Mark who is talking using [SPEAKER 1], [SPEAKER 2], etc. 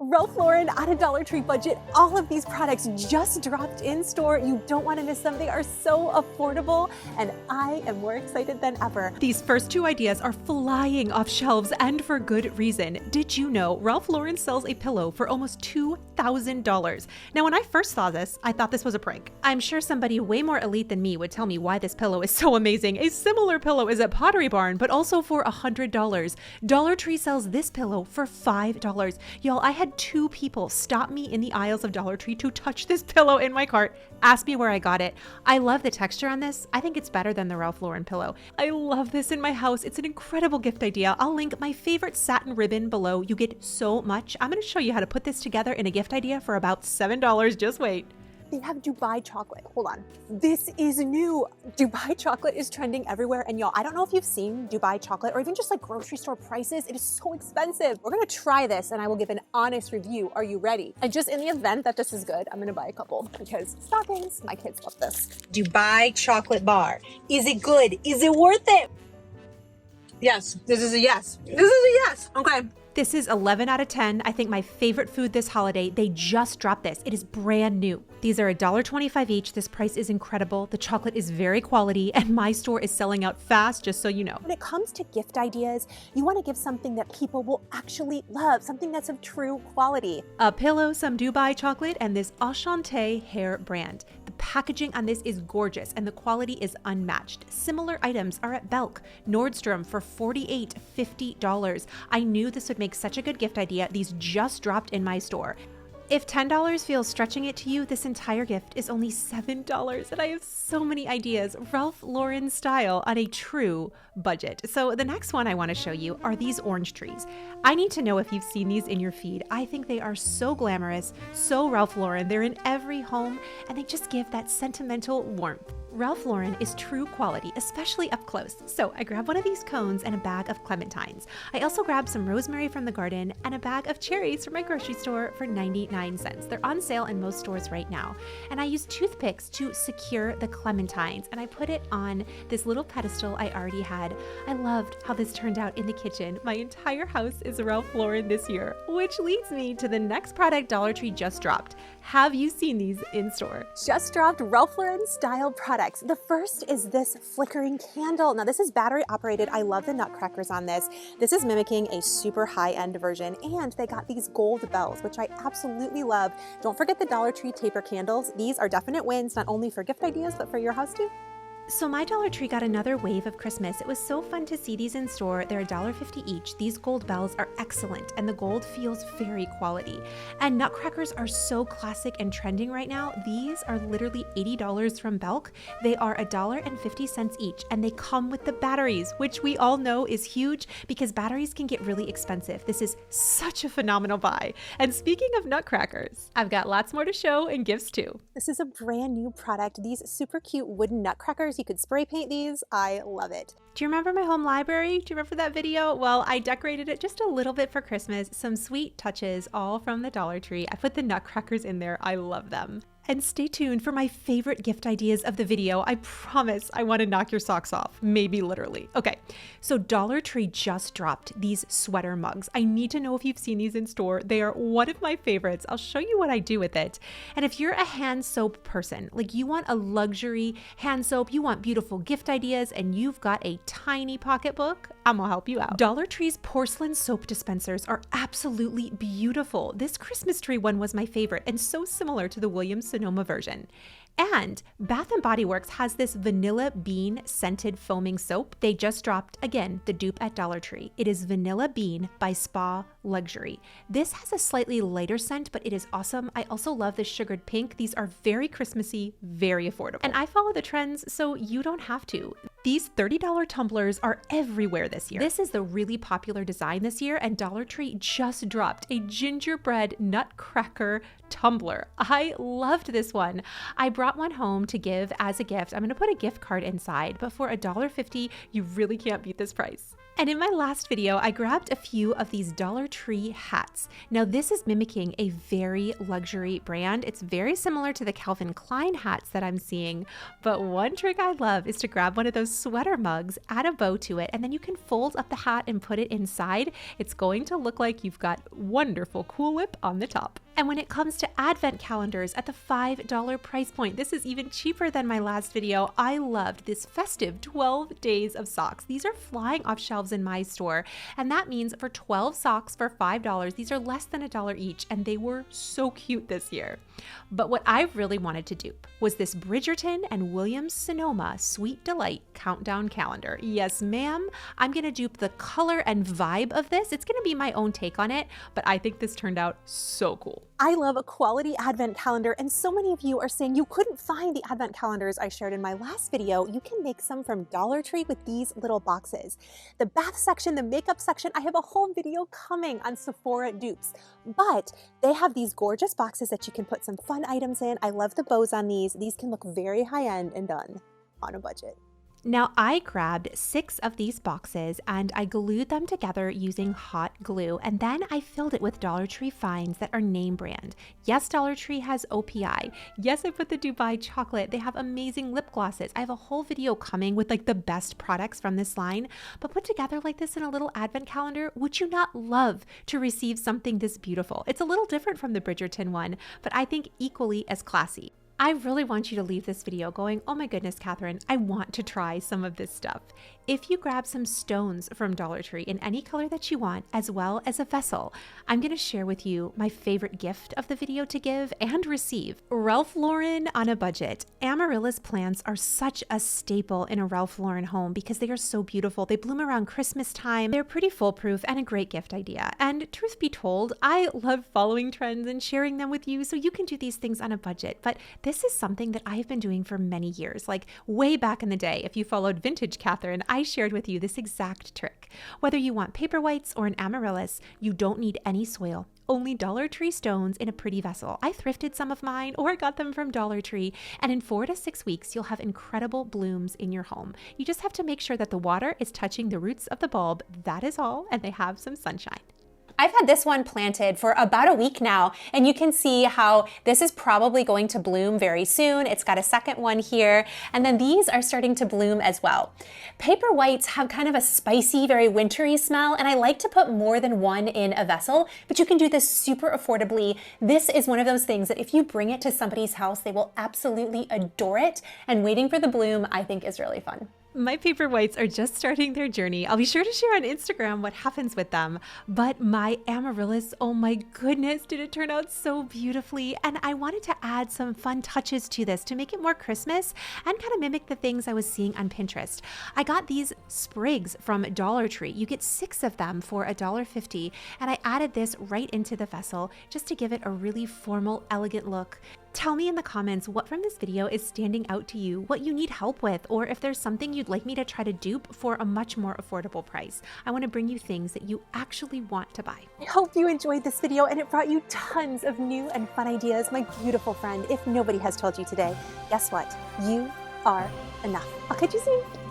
[SPEAKER 1] Ralph Lauren at a Dollar Tree budget. All of these products just dropped in store. You don't want to miss them. They are so affordable, and I am more excited than ever. These first two ideas are flying off shelves, and for good reason. Did you know Ralph Lauren sells a pillow for almost $2,000? Now, when I first saw this, I thought this was a prank. I'm sure somebody way more elite than me would tell me why this pillow is so amazing. A similar pillow is at Pottery Barn, but also for $100. Dollar Tree sells this pillow for $5. Y'all, I had two people stop me in the aisles of Dollar Tree to touch this pillow in my cart, ask me where I got it. I love the texture on this. I think it's better than the Ralph Lauren pillow. I love this in my house. It's an incredible gift idea. I'll link my favorite satin ribbon below. You get so much. I'm going to show you how to put this together in a gift idea for about $7. Just wait. They have Dubai chocolate. Hold on. This is new. Dubai chocolate is trending everywhere. And y'all, I don't know if you've seen Dubai chocolate or even just like grocery store prices. It is so expensive. We're gonna try this and I will give an honest review. Are you ready? And just in the event that this is good, I'm gonna buy a couple because stockings, my kids love this.
[SPEAKER 2] Dubai chocolate bar. Is it good? Is it worth it? Yes, this is a yes. This is a yes. Okay.
[SPEAKER 1] This is 11 out of 10. I think my favorite food this holiday. They just dropped this. It is brand new. These are $1.25 each. This price is incredible. The chocolate is very quality and my store is selling out fast, just so you know. When it comes to gift ideas, you want to give something that people will actually love, something that's of true quality. A pillow, some Dubai chocolate, and this Enchanté hair brand. The packaging on this is gorgeous and the quality is unmatched. Similar items are at Belk, Nordstrom for $48, $50. I knew this would make such a good gift idea. These just dropped in my store. If $10 feels stretching it to you, this entire gift is only $7, and I have so many ideas, Ralph Lauren style, on a true budget. So the next one I want to show you are these orange trees. I need to know if you've seen these in your feed. I think they are so glamorous, so Ralph Lauren. They're in every home, and they just give that sentimental warmth. Ralph Lauren is true quality, especially up close. So I grabbed one of these cones and a bag of clementines. I also grabbed some rosemary from the garden and a bag of cherries from my grocery store for 99 cents. They're on sale in most stores right now. And I used toothpicks to secure the clementines, and I put it on this little pedestal I already had. I loved how this turned out in the kitchen. My entire house is Ralph Lauren this year, which leads me to the next product Dollar Tree just dropped. Have you seen these in store? Just dropped Ralph Lauren style products. The first is this flickering candle. Now this is battery operated. I love the nutcrackers on this. This is mimicking a super high-end version, and they got these gold bells, which I absolutely love. Don't forget the Dollar Tree taper candles. These are definite wins, not only for gift ideas, but for your house too. So my Dollar Tree got another wave of Christmas. It was so fun to see these in store. They're $1.50 each. These gold bells are excellent, and the gold feels very quality. And nutcrackers are so classic and trending right now. These are literally $80 from Belk. They are $1.50 each, and they come with the batteries, which we all know is huge because batteries can get really expensive. This is such a phenomenal buy. And speaking of nutcrackers, I've got lots more to show and gifts too. This is a brand new product. These super cute wooden nutcrackers. You could spray paint these. I love it. Do you remember my home library? Do you remember that video? Well, I decorated it just a little bit for Christmas. Some sweet touches, all from the Dollar Tree. I put the nutcrackers in there. I love them. And stay tuned for my favorite gift ideas of the video. I promise I want to knock your socks off, maybe literally. Okay, so Dollar Tree just dropped these sweater mugs. I need to know if you've seen these in store. They are one of my favorites. I'll show you what I do with it. And if you're a hand soap person, like you want a luxury hand soap, you want beautiful gift ideas, and you've got a tiny pocketbook, I'm gonna help you out. Dollar Tree's porcelain soap dispensers are absolutely beautiful. This Christmas tree one was my favorite and so similar to the Williams-Sonoma version. And Bath & Body Works has this vanilla bean scented foaming soap. They just dropped, again, the dupe at Dollar Tree. It is Vanilla Bean by Spa Luxury. This has a slightly lighter scent, but it is awesome. I also love the sugared pink. These are very Christmassy, very affordable. And I follow the trends, so you don't have to. These $30 tumblers are everywhere this year. This is the really popular design this year, and Dollar Tree just dropped a gingerbread nutcracker tumbler. I loved this one. I brought one home to give as a gift. I'm going to put a gift card inside, but for $1.50, you really can't beat this price. And in my last video, I grabbed a few of these Dollar Tree hats. Now this is mimicking a very luxury brand. It's very similar to the Calvin Klein hats that I'm seeing, but one trick I love is to grab one of those sweater mugs, add a bow to it, and then you can fold up the hat and put it inside. It's going to look like you've got wonderful Cool Whip on the top. And when it comes to advent calendars at the $5 price point, this is even cheaper than my last video. I loved this Festive 12 days of socks. These are flying off shelves in my store, and that means for 12 socks for $5, these are less than $1 each, and they were so cute this year. But what I really wanted to dupe was this Bridgerton and Williams-Sonoma Sweet Delight countdown calendar. Yes, ma'am, I'm gonna dupe the color and vibe of this. It's gonna be my own take on it, but I think this turned out so cool. I love a quality advent calendar, and so many of you are saying you couldn't find the advent calendars I shared in my last video. You can make some from Dollar Tree with these little boxes. The bath section, the makeup section, I have a whole video coming on Sephora dupes, but they have these gorgeous boxes that you can put some fun items in. I love the bows on these. These can look very high-end and done on a budget. Now I grabbed 6 of these boxes and I glued them together using hot glue, and then I filled it with Dollar Tree finds that are name brand. Yes, Dollar Tree has OPI. Yes, I put the Dubai chocolate. They have amazing lip glosses. I have a whole video coming with like the best products from this line, but put together like this in a little advent calendar, would you not love to receive something this beautiful? It's a little different from the Bridgerton one, but I think equally as classy. I really want you to leave this video going, oh my goodness, Kathryn, I want to try some of this stuff. If you grab some stones from Dollar Tree in any color that you want, as well as a vessel, I'm going to share with you my favorite gift of the video to give and receive. Ralph Lauren on a budget. Amaryllis plants are such a staple in a Ralph Lauren home because they are so beautiful. They bloom around Christmas time. They're pretty foolproof and a great gift idea. And truth be told, I love following trends and sharing them with you so you can do these things on a budget. But this is something that I've been doing for many years, like way back in the day. If you followed Vintage Kathryn, I shared with you this exact trick. Whether you want paper whites or an amaryllis, you don't need any soil, only Dollar Tree stones in a pretty vessel. I thrifted some of mine or got them from Dollar Tree, and in 4 to 6 weeks, you'll have incredible blooms in your home. You just have to make sure that the water is touching the roots of the bulb. That is all, and they have some sunshine. I've had this one planted for about a week now, and you can see how this is probably going to bloom very soon. It's got a second one here, and then these are starting to bloom as well. Paper whites have kind of a spicy, very wintry smell, and I like to put more than one in a vessel, but you can do this super affordably. This is one of those things that if you bring it to somebody's house, they will absolutely adore it, and waiting for the bloom, I think, is really fun. My paper whites are just starting their journey. I'll be sure to share on Instagram what happens with them. But my amaryllis, oh my goodness, did it turn out so beautifully. And I wanted to add some fun touches to this to make it more Christmas and kind of mimic the things I was seeing on Pinterest. I got these sprigs from Dollar Tree. You get 6 of them for $1.50. And I added this right into the vessel just to give it a really formal, elegant look. Tell me in the comments what from this video is standing out to you, what you need help with, or if there's something you'd like me to try to dupe for a much more affordable price. I want to bring you things that you actually want to buy. I hope you enjoyed this video and it brought you tons of new and fun ideas. My beautiful friend, if nobody has told you today, guess what? You are enough. I'll catch you soon.